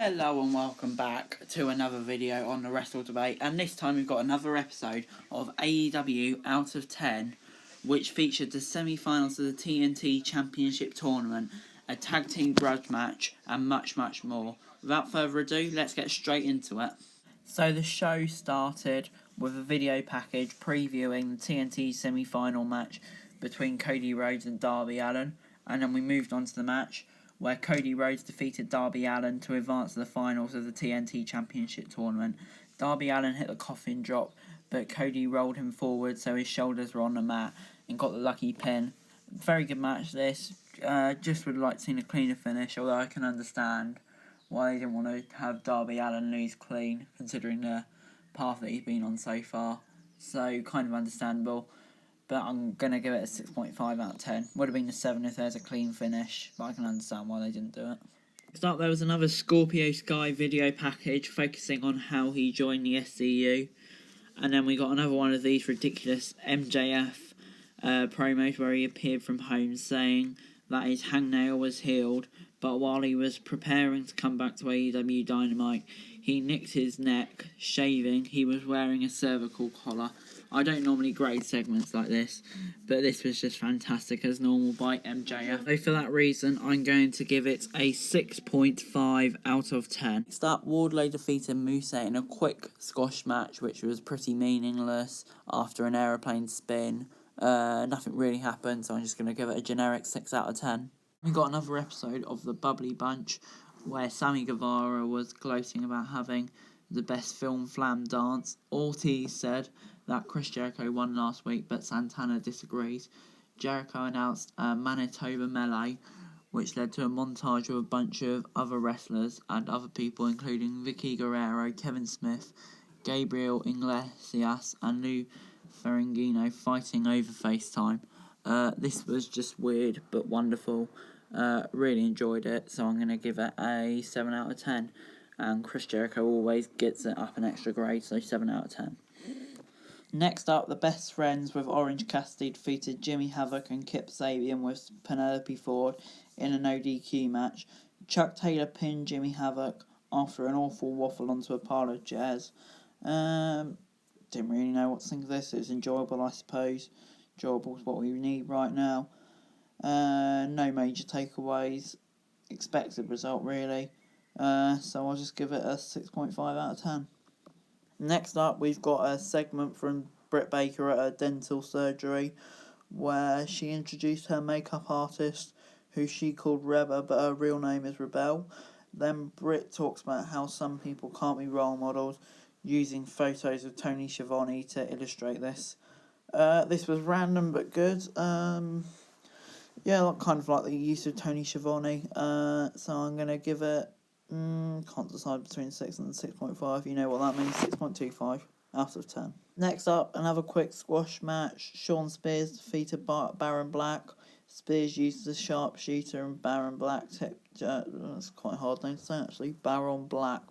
Hello and welcome back to another video on the Wrestle Debate, and this time we've got another episode of AEW Out of 10, which featured the semi-finals of the TNT Championship Tournament, a tag team grudge match, and much more. Without further ado, let's get straight into it. So the show started with a video package previewing the TNT semi-final match between Cody Rhodes and Darby Allin, and then we moved on to the match where Cody Rhodes defeated Darby Allin to advance to the finals of the TNT Championship Tournament. Darby Allin hit the coffin drop, but Cody rolled him forward so his shoulders were on the mat and got the lucky pin. Very good match this. Just would like to see a cleaner finish, although I can understand why they didn't want to have Darby Allin lose clean, considering the path that he's been on so far. So, kind of understandable. But I'm going to give it a 6.5 out of 10. Would have been a 7 if there's a clean finish, but I can understand why they didn't do it. Next up, there was another Scorpio Sky video package focusing on how he joined the SCU. And then we got another one of these ridiculous MJF promos where he appeared from home saying that his hangnail was healed, but while he was preparing to come back to AEW Dynamite, he nicked his neck, shaving. He was wearing a cervical collar. I don't normally grade segments like this, but this was just fantastic as normal by MJF. So for that reason, I'm going to give it a 6.5 out of 10. Next up, Wardlow defeated Musa in a quick squash match, which was pretty meaningless after an aeroplane spin. Nothing really happened, so I'm just going to give it a generic 6 out of 10. We got another episode of the Bubbly Bunch, where Sammy Guevara was gloating about having the best film flam dance. Ortiz said that Chris Jericho won last week, but Santana disagrees. Jericho announced a Manitoba Melee, which led to a montage of a bunch of other wrestlers and other people, including Vicky Guerrero, Kevin Smith, Gabriel Iglesias, and Lou Ferrigno fighting over FaceTime. This was just weird but wonderful. Really enjoyed it, so I'm going to give it a 7 out of 10. And Chris Jericho always gets it up an extra grade, so 7 out of 10. Next up, the Best Friends with Orange Cassidy defeated Jimmy Havoc and Kip Sabian with Penelope Ford in an ODQ match. Chuck Taylor pinned Jimmy Havoc after an awful waffle onto a pile of chairs. Didn't really know what to think of this. It was enjoyable, I suppose. Enjoyable is what we need right now. No major takeaways. Expected result, really. So I'll just give it a 6.5 out of 10. Next up, we've got a segment from Britt Baker at a dental surgery where she introduced her makeup artist, who she called Reba, but her real name is Rebel. Then Britt talks about how some people can't be role models, using photos of Tony Schiavone to illustrate this. This was random but good. Yeah, kind of like the use of Tony Schiavone. So I'm going to give it, can't decide between 6 and 6.5. You know what that means, 6.25 out of 10. Next up, another quick squash match. Shawn Spears defeated Baron Black. Spears used the sharpshooter and Baron Black that's quite a hard name to say actually. Baron Black.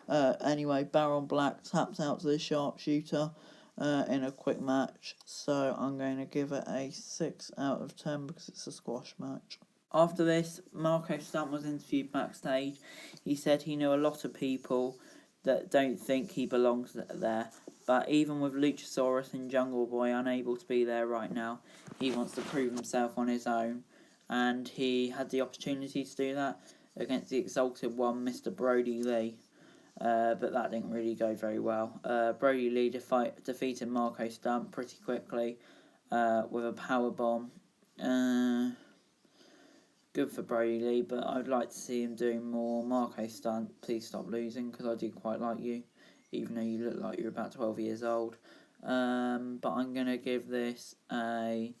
Anyway, Baron Black tapped out to the sharpshooter in a quick match, so I'm going to give it a 6 out of 10 because it's a squash match. After this, Marquez Stunt was interviewed backstage. He said he knew a lot of people that don't think he belongs there, but even with Luchasaurus and Jungle Boy unable to be there right now, he wants to prove himself on his own, and he had the opportunity to do that against the Exalted One, Mr. Brody Lee. But that didn't really go very well. Brody Lee defeated Marco Stunt pretty quickly with a powerbomb. Good for Brody Lee, but I'd like to see him doing more. Marco Stunt, please stop losing, because I do quite like you, even though you look like you're about 12 years old. But I'm going to give this a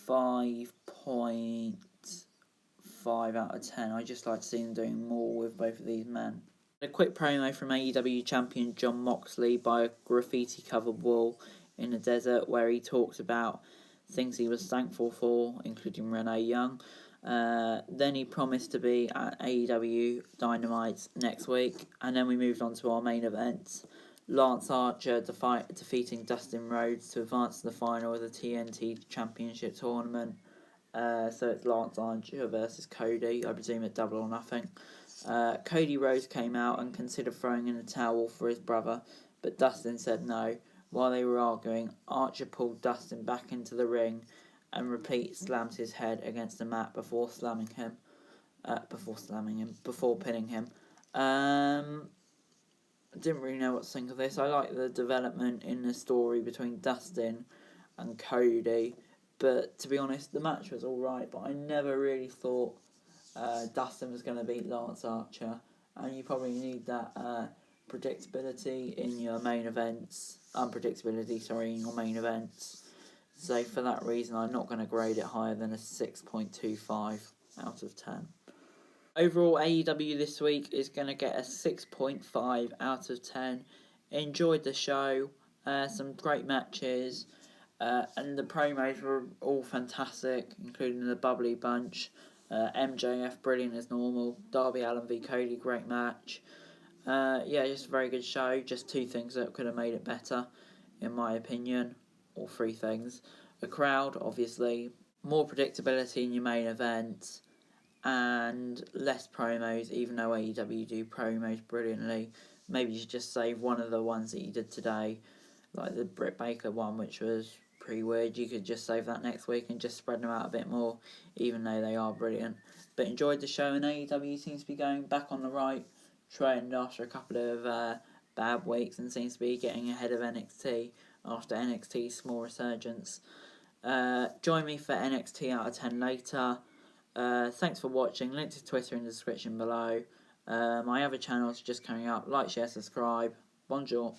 5.5 out of 10. I just like to see him doing more with both of these men. A quick promo from AEW champion Jon Moxley by a graffiti-covered wall in the desert, where he talks about things he was thankful for, including Renee Young. Then he promised to be at AEW Dynamite next week, and then we moved on to our main events. Lance Archer defeating Dustin Rhodes to advance to the final of the TNT Championship Tournament. So it's Lance Archer versus Cody, I presume at Double or Nothing. Cody Rhodes came out and considered throwing in a towel for his brother, but Dustin said no. While they were arguing, Archer pulled Dustin back into the ring and repeat slammed his head against the mat before pinning him. Didn't really know what to think of this. I like the development in the story between Dustin and Cody, but to be honest, the match was alright, but I never really thought Dustin was going to beat Lance Archer, and you probably need that unpredictability in your main events. So for that reason, I'm not going to grade it higher than a 6.25 out of 10. Overall, AEW this week is going to get a 6.5 out of 10. Enjoyed the show, some great matches, and the promos were all fantastic, including the Bubbly Bunch. MJF, brilliant as normal. Darby Allin v Cody, great match. Just a very good show. Just two things that could have made it better, in my opinion. Or three things. A crowd, obviously. More predictability in your main event. And less promos, even though AEW do promos brilliantly. Maybe you should just save one of the ones that you did today, like the Britt Baker one, which was pretty weird. You could just save that next week and just spread them out a bit more, even though they are brilliant. But enjoyed the show, and AEW seems to be going back on the right trend after a couple of bad weeks, and seems to be getting ahead of NXT after NXT's small resurgence. Join me for NXT out of 10 later. Thanks for watching. Link to Twitter in the description below. My other channels are just coming up. Like, share, subscribe. Bonjour.